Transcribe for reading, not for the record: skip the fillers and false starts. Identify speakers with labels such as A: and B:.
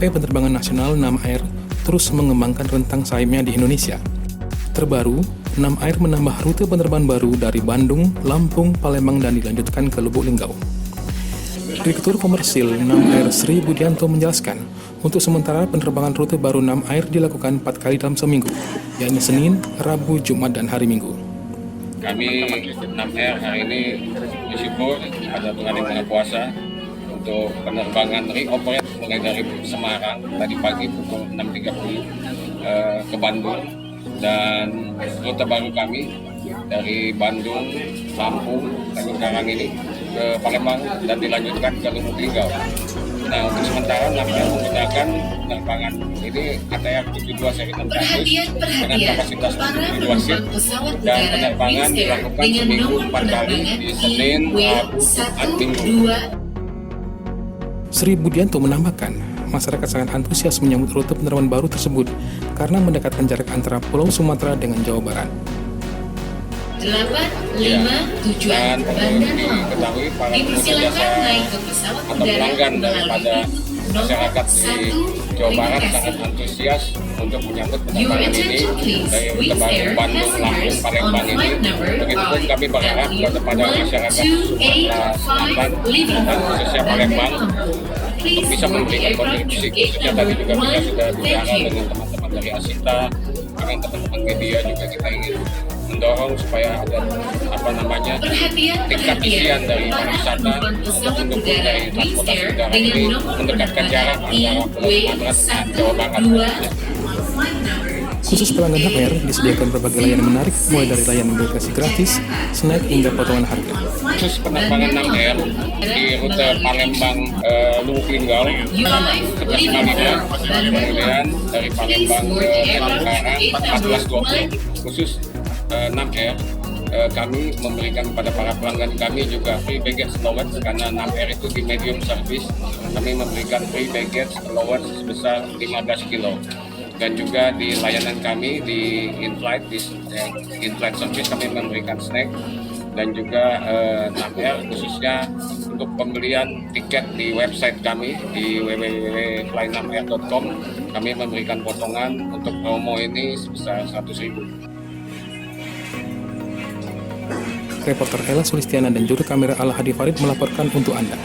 A: PT Penerbangan Nasional NAM Air terus mengembangkan rentang sayapnya di Indonesia. Terbaru, NAM Air menambah rute penerbangan baru dari Bandung, Lampung, Palembang, dan dilanjutkan ke Lubuk Linggau. Direktur Komersil NAM Air Sri Budianto menjelaskan, untuk sementara penerbangan rute baru NAM Air dilakukan 4 kali dalam seminggu, yakni Senin, Rabu, Jumat, dan hari Minggu.
B: Kami NAM Air hari ini bersyukur ada Tuhan Yang Maha Kuasa untuk penerbangan re-operate mulai dari Semarang tadi pagi pukul 6.30 ke Bandung, dan rute baru kami dari Bandung, Lampung, dan sekarang ini ke Palembang dan dilanjutkan ke Lubuk Linggau. Nah, untuk sementara NAM Air menggunakan penerbangan ini ATR 72 seri 600 dengan kapasitas 72 seat, dan penerbangan dilakukan seminggu 4 kali di Senin, Rabu, Jumat, Minggu.
A: Sri Budianto menambahkan, masyarakat sangat antusias menyambut rute penerbangan baru tersebut karena mendekatkan jarak antara Pulau Sumatera dengan Jawa Barat.
C: 8, 5, tujuan Bandar
B: Lampung.
C: Dipersilakan naik ke pesawat
B: atau
C: udara
B: pelanggan daripada masyarakat di Jawa Barat sangat antusias untuk menyambut penerbangan ini dari rute baru Bandung, Lampung, Palembang ini. Begitupun kami berharap kepada masyarakat Sumatera Selatan dan khususnya Palembang untuk bisa memberikan kontribusi, khususnya tadi juga kita sudah bicara dengan teman-teman dari Asita, dengan teman-teman media juga kita ingin mendorong supaya ada tingkat isian dari pariwisata untuk mendukung dari transportasi udara ini mendekatkan jarak antara Pulau Sumatera dan Jawa Barat.
A: Khusus pelanggan NAM Air disediakan berbagai layanan menarik, mulai dari layanan bagasi gratis, snack, hingga potongan harga.
B: Khusus penerbangan NAM Air di rute Palembang Lubuk Linggau, kemudian dari Palembang ke Semarang 14.20. Khusus NAM Air kami memberikan kepada para pelanggan kami juga free baggage allowance, karena NAM Air itu di medium service kami memberikan free baggage allowance sebesar 15 kilo. Dan juga di layanan kami di in-flight service kami memberikan snack, dan juga NAM Air khususnya untuk pembelian tiket di website kami di www.flynamair.com kami memberikan potongan untuk promo ini sebesar 100.000.
A: Reporter Ella Sulistiana dan juru kamera Al Hadi Farid melaporkan untuk Anda.